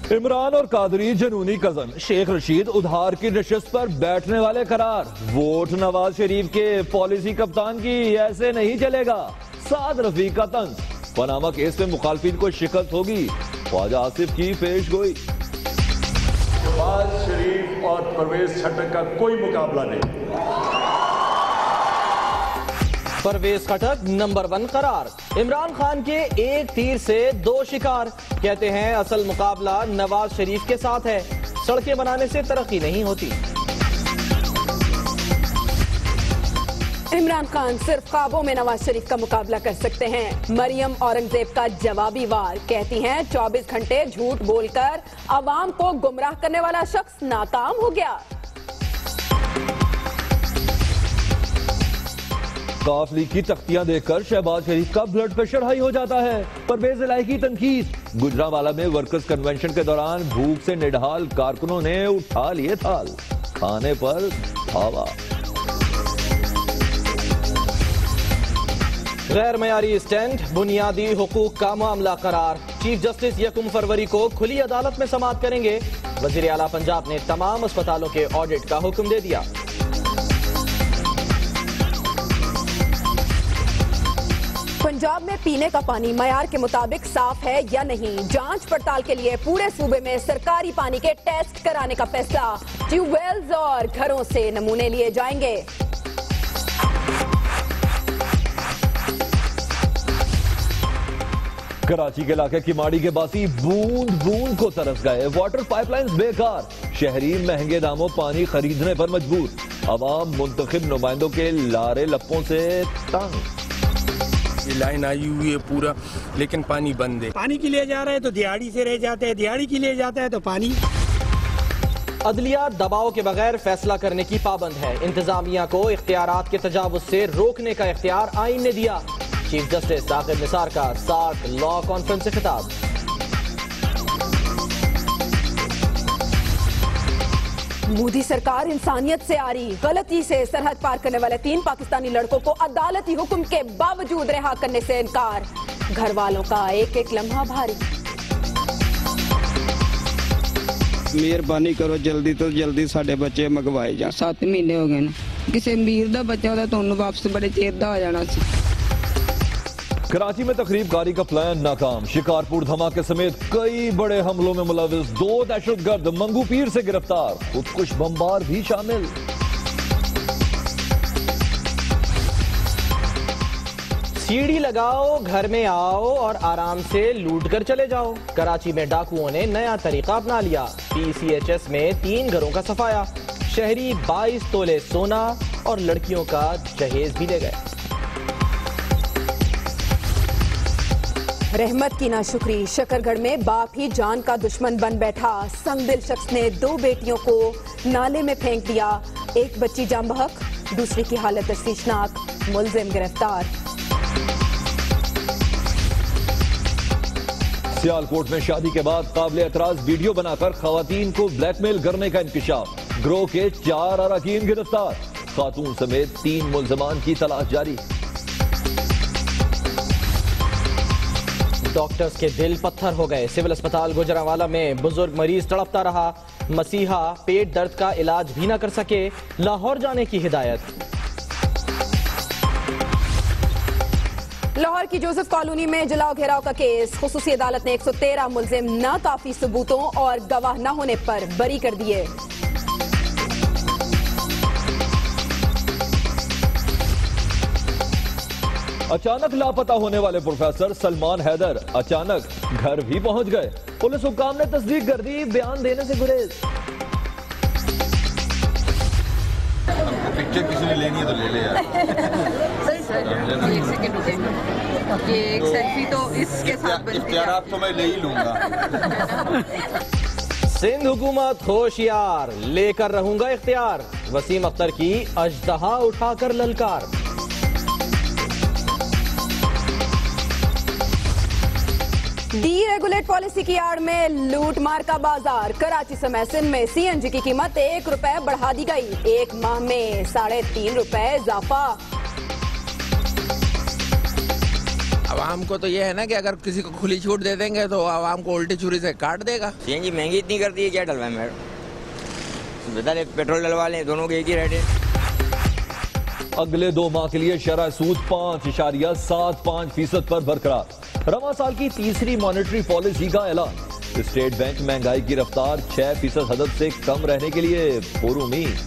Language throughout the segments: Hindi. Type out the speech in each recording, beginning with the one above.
इमरान और कादरी जनूनी कजन शेख रशीद उधार की नशिस्त पर बैठने वाले करार। वोट नवाज शरीफ के पॉलिसी कप्तान की ऐसे नहीं चलेगा। साद रफीक का तंज, पनामा केस में मुखालफिन को शिकस्त होगी। ख्वाजा आसिफ की पेश गोई। नवाज शरीफ और परवेज खट्टक का कोई मुकाबला नहीं। परवेज खट्टक नंबर 1 करार। इमरान खान के एक तीर से 2 शिकार। कहते हैं असल मुकाबला नवाज शरीफ के साथ है। सड़कें बनाने से तरक्की नहीं होती। इमरान खान सिर्फ ख्वाबों में नवाज शरीफ का मुकाबला कर सकते हैं। मरियम औरंगजेब का जवाबी वार। कहती हैं 24 घंटे झूठ बोलकर अवाम को गुमराह करने वाला शख्स नाकाम हो गया। काफली की तख्तियां देखकर शहबाज शरीफ का ब्लड प्रेशर हाई हो जाता है। परवेज इलाही की तनकीद। गुजरांवाला में वर्कर्स कन्वेंशन के दौरान भूख से निढाल कारकुनों ने उठा लिए थाल, खाने पर धावा। गैर मयारी स्टैंड, बुनियादी हुकूक का मामला करार। चीफ जस्टिस 1 फरवरी को खुली अदालत में समाअत करेंगे। वजीर आला पंजाब ने तमाम अस्पतालों के ऑडिट का हुक्म दे दिया। पंजाब में पीने का पानी मयार के मुताबिक साफ है या नहीं, जांच पड़ताल के लिए पूरे सूबे में सरकारी पानी के टेस्ट कराने का फैसला। ट्यूबवेल्स और घरों से नमूने लिए जाएंगे। कराची के इलाके की माड़ी के बासी बूंद बूंद को तरस गए। वाटर पाइपलाइंस बेकार। शहरी महंगे दामों पानी खरीदने पर मजबूर। अवाम मुंतखब नुमाइंदों के लारे लप्पों से तंग। ये लाइन आई हुई है पूरा, लेकिन पानी बंद है। पानी के लिए जा रहे हैं तो दिहाड़ी से रह जाते हैं, दिहाड़ी के लिए जाता है तो पानी। अदलिया दबाव के बगैर फैसला करने की पाबंद है। इंतजामिया को इख्तियारात के तजावुज से रोकने का इख्तियार आइन ने दिया। चीफ जस्टिस साकिब निसार का सार्क लॉ कॉन्फ्रेंस से खिताब। मोदी सरकार इंसानियत से आ रही। गलती से सरहद पार करने वाले 3 पाकिस्तानी लड़कों को अदालती हुक्म के बावजूद रिहा करने से इनकार। घर वालों का एक एक लम्हा भारी। मेहरबानी करो, जल्दी तो जल्दी साडे बच्चे मंगवाए जान। 7 महीने हो गए ना। किसी अमीर दा बच्चा होता तो उन्हें वापस बड़े चेर दा हो जाना सी। कराची में तकरीब कारी का प्लान नाकाम। शिकारपुर धमाके समेत कई बड़े हमलों में मुलविस 2 दहशतगर्द मंगू पीर से गिरफ्तार। खुदकुश बमबार भी शामिल। सीढ़ी लगाओ, घर में आओ और आराम से लूट कर चले जाओ। कराची में डाकुओं ने नया तरीका अपना लिया। PCHS में 3 घरों का सफाया। शहरी 22 तोले सोना और लड़कियों का जहेज भी ले गए। रहमत की नाशुक्री। शकरगढ़ में बाप ही जान का दुश्मन बन बैठा। संगदिल शख्स ने 2 बेटियों को नाले में फेंक दिया। एक बच्ची जान बहक, दूसरी की हालत तशवीशनाक। मुलजिम गिरफ्तार। सियालकोट में शादी के बाद काबिल एतराज वीडियो बनाकर खवातीन को ब्लैकमेल करने का इंकिशाफ। गिरोह के 4 अरकान गिरफ्तार। खातून समेत 3 मुल्जमान की तलाश जारी। डॉक्टर्स के दिल पत्थर हो गए। सिविल अस्पताल गुजरांवाला में बुजुर्ग मरीज तड़पता रहा। मसीहा पेट दर्द का इलाज भी न कर सके। लाहौर जाने की हिदायत। लाहौर की जोसेफ कॉलोनी में जलाओ घेराव का केस। खुसूसी अदालत ने 113 मुलजिम नाकाफी सबूतों और गवाह न होने पर बरी कर दिए। अचानक लापता होने वाले प्रोफेसर सलमान हैदर अचानक घर भी पहुंच गए। पुलिस हुक्काम ने तस्दीक कर दी, बयान देने से गुरेज। पिक्चर किसी ने लेनी है तो ले ले यार। एक सेकंड रुके, ये एक सेल्फी तो इसके साथ बनती है। इख्तियारात तो मैं ले ही लूंगा। सिंध हुकूमत होशियार, लेकर रहूंगा इख्तियार। वसीम अख्तर की अजदहा उठाकर ललकार। डीरेगुलेट पॉलिसी की आड़ में लूट मार का बाजार। कराची समेत सिंध में CNG की कीमत 1 रुपए बढ़ा दी गई। 1 माह में 3.5 रुपए इजाफा। आवाम को तो ये है ना कि अगर किसी को खुली छूट दे देंगे तो आवाम को उल्टी छुरी से काट देगा। सीएनजी महंगी इतनी करती है, क्या डलवाएं मैडम? बता दे, पेट्रोल डलवा लें, दोनों के एक ही रेट है। अगले 2 माह के लिए शरह सूद 5.75% पर बरकरार। रवा साल की तीसरी मॉनेटरी पॉलिसी का ऐलान। स्टेट बैंक महंगाई की रफ्तार 6% हद से कम रहने के लिए पुरुमीद।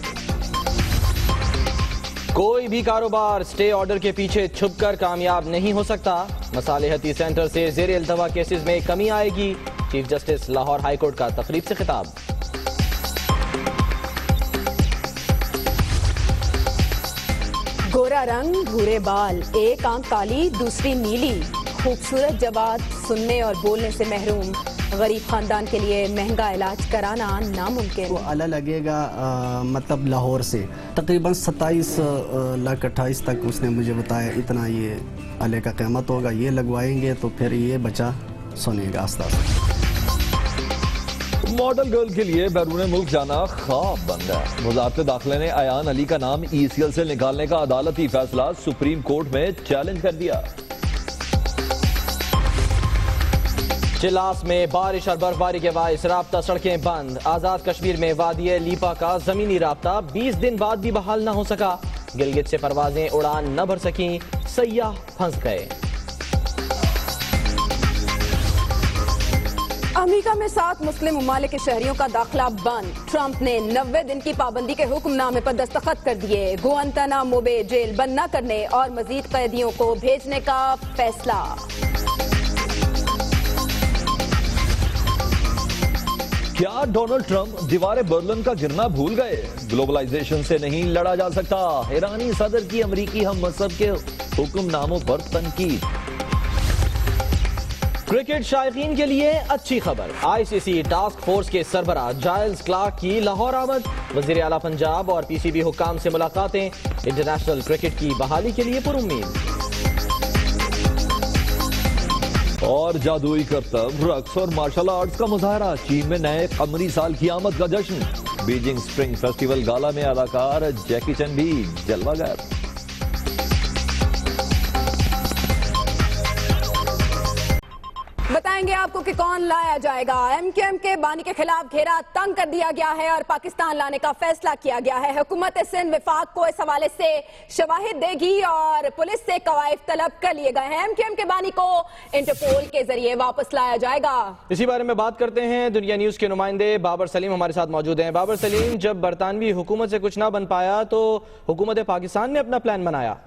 कोई भी कारोबार स्टे ऑर्डर के पीछे छुपकर कामयाब नहीं हो सकता। मसालेहती सेंटर से ज़ेर इल्तवा केसेस में कमी आएगी। Chief justice Lahore high court का तकरीब से खिताब। गोरा रंग भूरे बाल, एक आंख काली दूसरी नीली, खूबसूरत जवाब सुनने और बोलने से महरूम। गरीब खानदान के लिए महंगा इलाज कराना नामुमकिन। वो आला लगेगा मतलब लाहौर से तकरीबन 27 लाख 28 तक उसने मुझे बताया, इतना ये आले का कीमत होगा। ये लगवाएंगे तो फिर ये बच्चा सुनेगा आस्ता आस्ता। मॉडल गर्ल के लिए बैरून मुल्क जाना ख्वाब बन गया। वजारत दाखिला ने अयान अली का नाम ECL से निकालने का अदालती फैसला सुप्रीम कोर्ट में चैलेंज कर दिया। चिलास में बारिश और बर्फबारी के बायस राब्ता सड़कें बंद। आजाद कश्मीर में वादिये लीपा का जमीनी राब्ता 20 दिन बाद भी बहाल न हो सका। गिलगित से परवाजें उड़ान न भर सकी, सयाह फंस गए। अमेरिका में 7 मुस्लिम ममालिक के शहरियों का दाखिला बंद। ट्रंप ने 90 दिन की पाबंदी के हुक्मनामे पर दस्तखत कर दिए। गुआंतानामो बे जेल बंद न करने और मजीद कैदियों को भेजने का फैसला। क्या डोनाल्ड ट्रंप दीवार बर्लिन का गिरना भूल गए? ग्लोबलाइजेशन से नहीं लड़ा जा सकता। ईरानी सदर की अमरीकी हम मसहब के हुक्मनामों पर तनकीद। क्रिकेट शायकीन के लिए अच्छी खबर। ICC टास्क फोर्स के सरबराह जाइल्स क्लार्क की लाहौर आमद। वजीर आला पंजाब और PCB हुक्काम से मुलाकातें। इंटरनेशनल क्रिकेट की बहाली के लिए पुरुम्मीद। और जादुई करतब, रक्स और मार्शल आर्ट्स का मुजाहरा। चीन में नए कमरी साल की आमद का जश्न। बीजिंग स्प्रिंग फेस्टिवल गाला में अदाकार जैकी चैन भी जलवागर। बताएंगे आपको कि कौन लाया जाएगा। MQM के बानी के खिलाफ घेरा तंग कर दिया गया है और पाकिस्तान लाने का फैसला किया गया है। हुकूमत सिंध विफाक को इस हवाले से शवाहिद देगी और पुलिस से कवायद तलब कर लिए गए हैं। MQM के बानी को इंटरपोल के जरिए वापस लाया जाएगा। इसी बारे में बात करते हैं। दुनिया न्यूज के नुमाइंदे बाबर सलीम हमारे साथ मौजूद हैं। बाबर सलीम, जब बरतानवी हुकूमत से कुछ ना बन पाया तो हुकूमत पाकिस्तान ने अपना प्लान बनाया।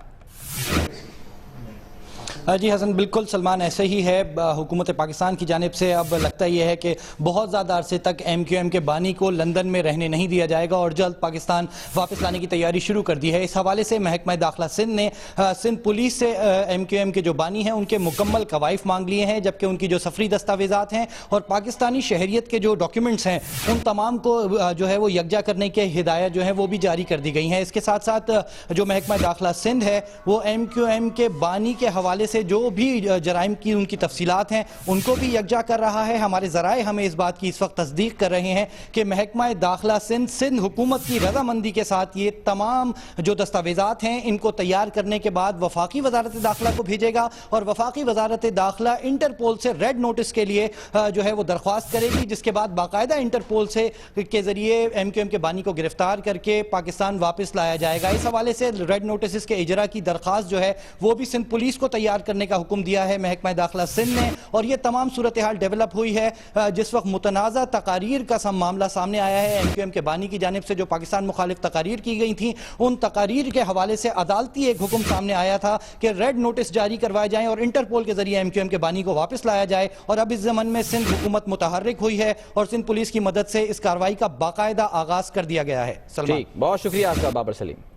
जी हसन, बिल्कुल सलमान, ऐसे ही है। हुकूमत पाकिस्तान की जानिब से अब लगता यह है कि बहुत ज़्यादा अरसे तक MQM के बानी को लंदन में रहने नहीं दिया जाएगा और जल्द पाकिस्तान वापस लाने की तैयारी शुरू कर दी है। इस हवाले से महकमा दाखिला सिंध ने सिंध पुलिस से MQM के जो बानी हैं उनके मुकम्मल कवायफ मांग लिए हैं, जबकि उनकी जो सफरी दस्तावेजात हैं और पाकिस्तानी शहरियत के जो डॉक्यूमेंट्स हैं उन तमाम को जो है वो यकजा करने के हिदायत जो है वो भी जारी कर दी गई हैं। इसके साथ साथ जो महकमा दाखिला सिंध है वो MQM के बानी के हवाले से जो भी जराइम की उनकी तफसीलात हैं उनको भी यकजा कर रहा है। हमारे ज़राए हमें इस बात की इस वक्त तस्दीक कर रहे हैं कि महकमा दाखिला सिंध हुकूमत की रजामंदी के साथ ये तमाम जो दस्तावेजात हैं इनको तैयार करने के बाद वफाकी वजारत दाखिला को भेजेगा और वफाकी वजारत दाखिला इंटरपोल से रेड नोटिस के लिए जो है वो दरख्वास्त करेगी, जिसके बाद बाकायदा इंटरपोल से के जरिए MQM के बानी को गिरफ्तार करके पाकिस्तान वापस लाया जाएगा। इस हवाले से रेड नोटिस के इजरा की दरख्वास्त जो है वो भी सिंध पुलिस को तैयार करने का हुक्म दिया है महकमा दाखिला सिंध ने। और ये तमाम सूरत हाल डेवलप हुई है जिस वक्त मुतनाज़ा तकारीर का मामला सामने आया है। MQM के बानी की जानिब से जो पाकिस्तान मुखालिफ तकारीर की गई थी उन तकारीर के हवाले से अदालती एक हुक्म सामने आया था कि रेड नोटिस जारी करवाए जाएं और इंटरपोल के जरिए MQM के बानी को वापस लाया जाए। और अब इस ज़मन में सिंध हुकूमत मुतहर्रिक हुई है और सिंध पुलिस की मदद से इस कार्रवाई का बाकायदा आगाज कर दिया गया है। ठीक, बहुत शुक्रिया आपका बाबर सलीम।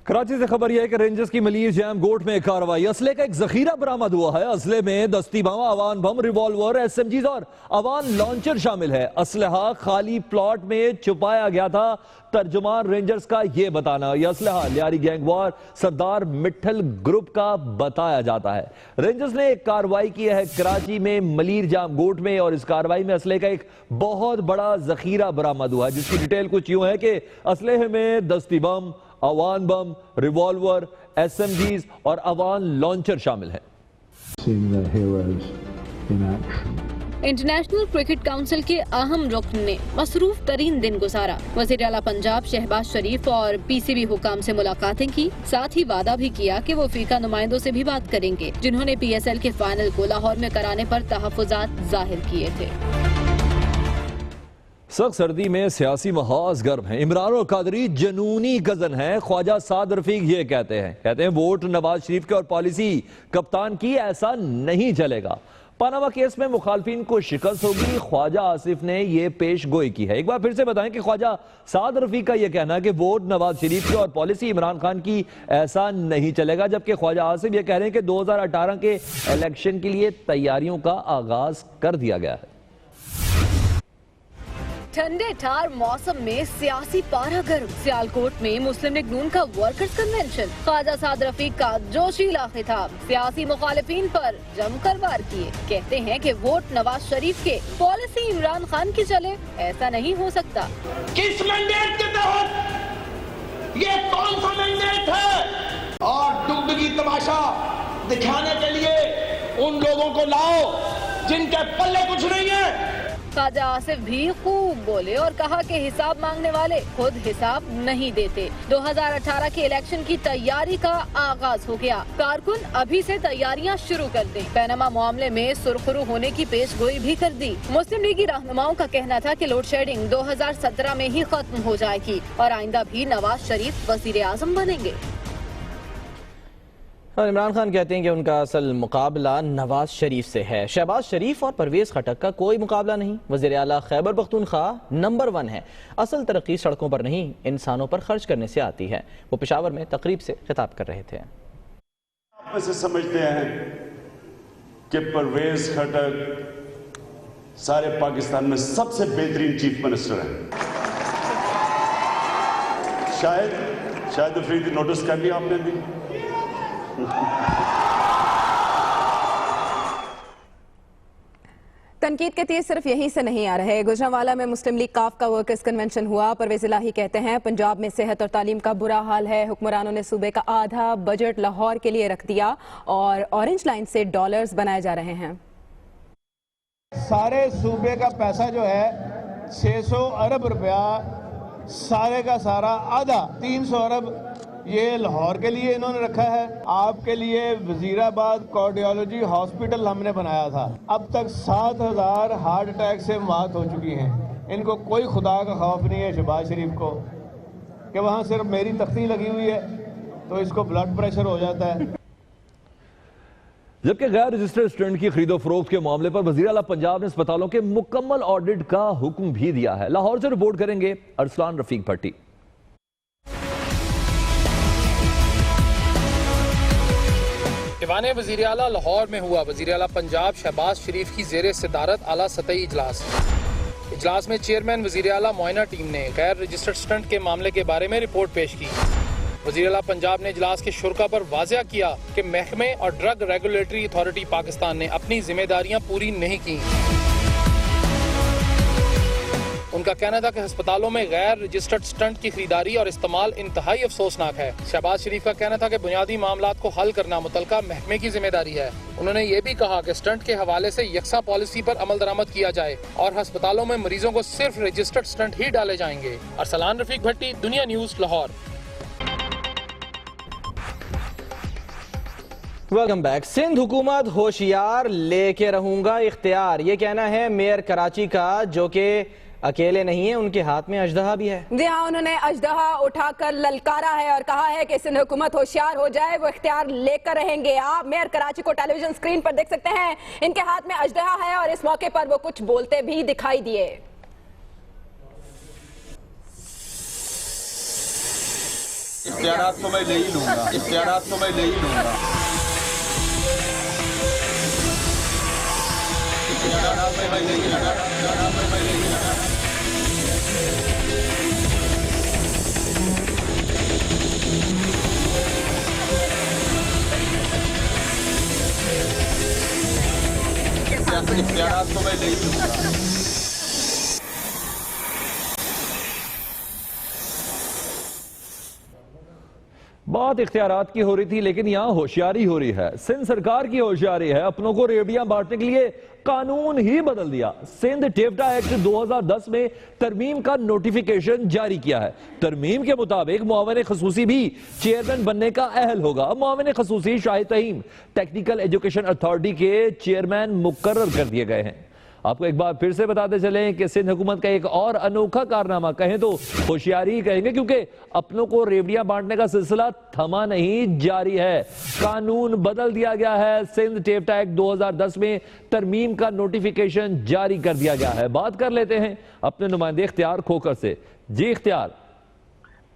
कराची से खबर यह है कि रेंजर्स की मलीर जैम गोट में कार्रवाई। असले का एक जखीरा बरामद हुआ है। असले में दस्ती बम, अवान बम, रिवॉल्वर, SMGs और अवान लॉन्चर शामिल है। असलहा खाली प्लॉट में छुपाया गया था। तर्जुमान रेंजर्स का यह बताना। यह असलहा लियारी गैंगवार सरदार मिठल ग्रुप का बताया जाता है। रेंजर्स ने एक कार्रवाई की है कराची में मलीर जाम गोट में और इस कार्रवाई में असले का एक बहुत बड़ा जखीरा बरामद हुआ है, जिसकी डिटेल कुछ यूं है कि असलहे में दस्ती बम, अवान बम, रिवॉल्वर, SMGs और अवान लॉन्चर शामिल हैं। इंटरनेशनल क्रिकेट काउंसिल के अहम रुकन ने मसरूफ तरीन दिन गुजारा। वज़ीर आला पंजाब शहबाज शरीफ और PCB हुकाम से मुलाकातें की, साथ ही वादा भी किया कि वो फीका नुमाइंदों से भी बात करेंगे जिन्होंने PSL के फाइनल को लाहौर में कराने पर तहफ़्फ़ुज़ात जाहिर किए थे। सख्त सर्दी में सियासी महाज गर्म है। इमरान और कादरी जनूनी गजन है। ख्वाजा साद रफीक ये कहते हैं वोट नवाज शरीफ के और पॉलिसी कप्तान की, ऐसा नहीं चलेगा। पानामा केस में मुखालफिन को शिकस्त होगी, ख्वाजा आसिफ ने यह पेश गोई की है। एक बार फिर से बताएं कि ख्वाजा साद रफीक का यह कहना है कि वोट नवाज शरीफ की और पॉलिसी इमरान खान की, ऐसा नहीं चलेगा, जबकि ख्वाजा आसिफ यह कह रहे हैं कि 2018 के इलेक्शन के लिए तैयारियों का आगाज कर दिया गया है। ठंडे ठार मौसम में सियासी पारा गर्म। सियालकोट में मुस्लिम लीग नून का वर्कर्स कन्वेंशन। ख्वाजा साद रफीक का जोशीला खिताब, सियासी मुखालिफिन पर जमकर वार किए। कहते हैं कि वोट नवाज शरीफ के, पॉलिसी इमरान खान की चले, ऐसा नहीं हो सकता। किस मैंडेट के तहत ये कौन सा मैंडेट है? और डुगडुगी तमाशा दिखाने के लिए उन लोगों को लाओ जिनके पल्ले कुछ नहीं है। ख्वाजा आसिफ भी खूब बोले और कहा कि हिसाब मांगने वाले खुद हिसाब नहीं देते। 2018 के इलेक्शन की तैयारी का आगाज हो गया, कारकुन अभी से तैयारियां शुरू कर दें। पैनामा मामले में सुरखरू होने की पेशगोई भी कर दी। मुस्लिम लीगी रहनुमाओं का कहना था कि लोड शेडिंग 2017 में ही खत्म हो जाएगी और आइंदा भी नवाज शरीफ वजीर आजम बनेंगे। और इमरान खान कहते हैं कि उनका असल मुकाबला नवाज शरीफ से है। शहबाज शरीफ और परवेज खटक का कोई मुकाबला नहीं। वज़ीर आला खैबर पख्तूनख्वा नंबर 1 है। असल तरक्की सड़कों पर नहीं, इंसानों पर खर्च करने से आती है। वो पेशावर में तकरीब से खिताब कर रहे थे। आप में से समझते हैं कि परवेज खटक सारे पाकिस्तान में सबसे बेहतरीन चीफ मिनिस्टर हैं। शायद अफरीदी नोटिस कर लिया आपने भी। तनकीद के तीर सिर्फ यहीं से नहीं आ रहे। गुजरांवाला में मुस्लिम लीग काफ का वर्कर्स कन्वेंशन हुआ। परवेज इलाही कहते हैं पंजाब में सेहत और तालीम का बुरा हाल है। हुक्मरानों ने सूबे का आधा बजट लाहौर के लिए रख दिया और ऑरेंज लाइन से डॉलर्स बनाए जा रहे हैं। सारे सूबे का पैसा जो है 600 अरब रुपया, सारे का सारा आधा 300 अरब ये लाहौर के लिए इन्होंने रखा है। आपके लिए वजीराबाद कार्डियोलॉजी हॉस्पिटल हमने बनाया था। अब तक 7000 हार्ट अटैक से मौत हो चुकी हैं। इनको कोई खुदा का खौफ नहीं है शहबाज शरीफ को कि वहाँ सिर्फ मेरी तख्ती लगी हुई है तो इसको ब्लड प्रेशर हो जाता है। जबकि गैर रजिस्टर्ड स्टूडेंट की खरीदो फरोख्त के मामले पर वज़ीर आला पंजाब ने अस्पतालों के मुकम्मल ऑडिट का हुक्म भी दिया है। लाहौर से रिपोर्ट करेंगे अरसलान रफीक भट्टी। दीवान वज़ीर आला लाहौर में हुआ वज़ीर आला पंजाब शहबाज शरीफ की ज़ेर सदारत आला सतही इजलास। इजलास में चेयरमैन वज़ीर आला मुआयना टीम ने गैर रजिस्टर्ड स्टंट के मामले के बारे में रिपोर्ट पेश की। वज़ीर आला पंजाब ने इजलास के शुरका पर वाज़िया किया कि महकमे और ड्रग रेगुलेटरी अथॉरिटी पाकिस्तान ने अपनी जिम्मेदारियां पूरी नहीं की। उनका कहना था कि अस्पतालों में गैर रजिस्टर्ड स्टंट की खरीदारी और इस्तेमाल इंतहाई अफसोसनाक है। शहबाज शरीफ का कहना था कि बुनियादी मामलात को हल करना मुतलका महकमे की जिम्मेदारी है। उन्होंने ये भी कहा कि स्टंट के हवाले से यकसा पॉलिसी पर अमल दरामद किया जाए और अस्पतालों में मरीजों को सिर्फ रजिस्टर्ड स्टंट ही डाले जाएंगे। Arsalan Rafiq Bhatti, Dunya news, Lahore. Welcome back. Sindh हुकूमत होशियार, लेके रहूंगा इख्तियार, ये कहना है मेयर कराची का, जो कि अकेले नहीं है, उनके हाथ में अजदहा भी है। जी हाँ, उन्होंने अजदहा उठाकर ललकारा है और कहा है कि सिंध हुकूमत होशियार हो जाए, वो इख्तियार लेकर रहेंगे। आप मेयर कराची को टेलीविजन स्क्रीन पर देख सकते हैं। इनके हाथ में अजदहा है और इस मौके पर वो कुछ बोलते भी दिखाई दिए। इख्तियारात तो मैं ले ही लूंगा, इख्तियारात तो मैं ले ही लूंगा। इख्तियारात तो मैं ले ही लूंगा। इख्तियारात तो मैं ले ही लूंगा। बात इख्तियारात की हो रही थी, लेकिन यहां होशियारी हो रही है। सिंध सरकार की होशियारी है, अपनों को रेवड़ियां बांटने के लिए कानून ही बदल दिया। सिंध टेफ्टा एक्ट 2010 में तरमीम का नोटिफिकेशन जारी किया है। तरमीम के मुताबिक मुआविन खसूसी भी चेयरमैन बनने का अहल होगा। मुआविन खसूसी शाहिद तहीम टेक्निकल एजुकेशन अथॉरिटी के चेयरमैन मुकर्रर कर दिए गए हैं। आपको एक बार फिर से बताते चलें कि सिंध हुकूमत का एक और अनोखा कारनामा, कहें तो होशियारी कहेंगे, क्योंकि अपनों को रेवड़ियां बांटने का सिलसिला थमा नहीं, जारी है। कानून बदल दिया गया है। सिंध टेफ्टा एक्ट 2010 में तरमीम का नोटिफिकेशन जारी कर दिया गया है। बात कर लेते हैं अपने नुमाइंदे इख्तियार खोकर से। जी इख्तियार।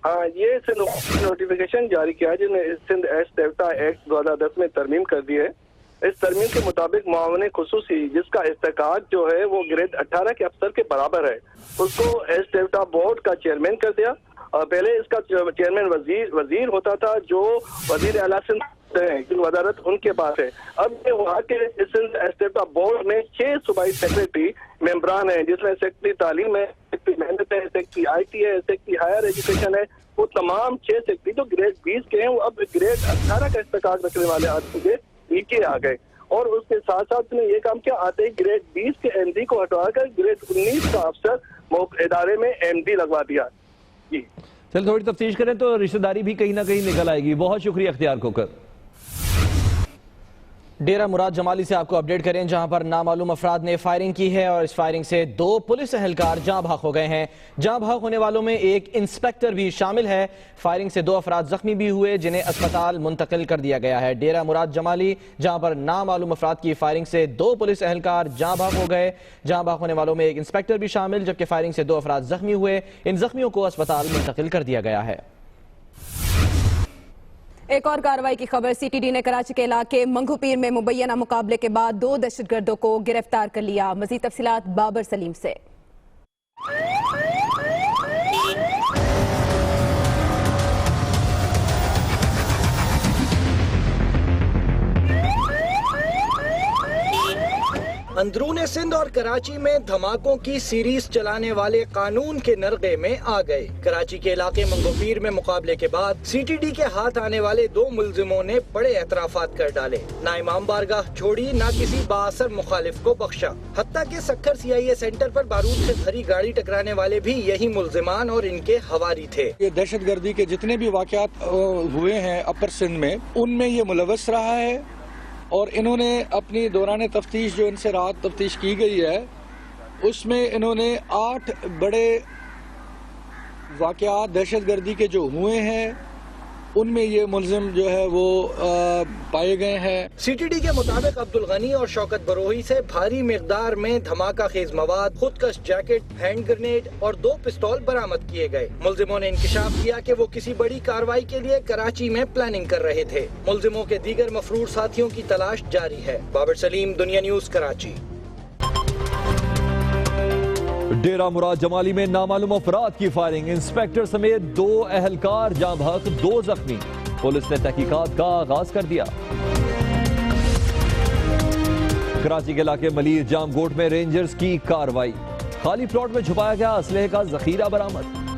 हाँ, ये नोटिफिकेशन जारी किया है जिसने सिंध टेफ्टा एक्ट 2010 में तरमीम कर दी है। इस तरमीम के मुताबिक मुआविन खुसूसी जिसका इस्तेकाक जो है वो ग्रेड 18 के अफसर के बराबर है, उसको टेफ्टा बोर्ड का चेयरमैन कर दिया। पहले इसका चेयरमैन वजीर होता था, जो वजीर आला सिंध है, वजारत उनके पास है। अब ये वहाँ के सिंध टेफ्टा बोर्ड में 6 सूबाई सेक्रेटरी मेंबरान हैं, जिसमें सेक्रेटरी तालीम है, सेक्रेटरी मेहनत है, सेक्रेटरी IT है, सेक्रेटरी हायर एजुकेशन है। वो तमाम 6 सेक्रेटरी तो ग्रेड 20 के हैं, वो अब ग्रेड 18 का इस्तेकाक रखने वाले आदमी के नीचे आ गए। और उसके साथ साथ ने ये काम किया, आते ही ग्रेड 20 के MD को हटवाकर ग्रेड 19 का अफसर इदारे में MD लगवा दिया। जी चल, थोड़ी तफ्तीश करें तो रिश्तेदारी भी कहीं ना कहीं निकल आएगी। बहुत शुक्रिया इख्तियार खोकर। डेरा मुराद जमाली से आपको अपडेट करें, जहां पर नामालूम अफराद ने फायरिंग की है और इस फायरिंग से 2 पुलिस एहलकार जाँ भाग हो गए हैं। जाँ भाग होने वालों में एक इंस्पेक्टर भी शामिल है। फायरिंग से 2 अफराद जख्मी भी हुए, जिन्हें अस्पताल मुंतकिल कर दिया गया है। डेरा मुराद जमाली, जहां पर नामालूम अफराद की फायरिंग से 2 पुलिस एहलकार जाँ भाग हो गए। जाँ भाग होने वालों में एक इंस्पेक्टर भी शामिल, जबकि फायरिंग से 2 अफराद जख्मी हुए। इन जख्मियों को अस्पताल मुंतकिल कर दिया गया है। एक और कार्रवाई की खबर, CTD ने कराची के इलाके मंगूपीर में मुबैना मुकाबले के बाद 2 दहशतगर्दों को गिरफ्तार कर लिया। मजीद तफसीलात बाबर सलीम से। अंदरूने सिंध और कराची में धमाकों की सीरीज चलाने वाले कानून के नरगे में आ गए। कराची के इलाके मंगोपीर में मुकाबले के बाद CTD के हाथ आने वाले 2 मुलजिमों ने बड़े एतराफात कर डाले। ना इमाम बारगाह छोड़ी, ना किसी बाअसर मुखालिफ को बख्शा। हत्ता के सक्कर CIA सेंटर पर बारूद से भरी गाड़ी टकराने वाले भी यही मुलजिमान और इनके हवारी थे। ये दहशतगर्दी के जितने भी वाकयात हुए हैं अपर सिंध में, उनमें ये मुलव्वस रहा है। और इन्होंने अपनी दौरान तफ्तीश जो इनसे रात तफ्तीश की गई है, उसमें इन्होंने 8 बड़े वाकयात दहशतगर्दी के जो हुए हैं, उनमें ये मुलजिम जो है वो पाए गए हैं। CTD के मुताबिक अब्दुल गनी और शौकत बरोही से भारी मिकदार में धमाका खेज मवाद, खुदकश जैकेट, हैंड ग्रेनेड और 2 पिस्तौल बरामद किए गए। मुलजिमों ने इंकिशाफ किया कि वो किसी बड़ी कार्रवाई के लिए कराची में प्लानिंग कर रहे थे। मुलजिमों के दीगर मफरूर साथियों की तलाश जारी है। बाबर सलीम, दुनिया न्यूज, कराची। डेरा मुराद जमाली में नामालूम अफराद की फायरिंग, इंस्पेक्टर समेत 2 एहलकार जाँ भाग, 2 जख्मी। पुलिस ने तहकीकात का आगाज कर दिया। कराची के इलाके मलीर जामगोट में रेंजर्स की कार्रवाई, खाली प्लॉट में छुपाया गया असलहे का जखीरा बरामद।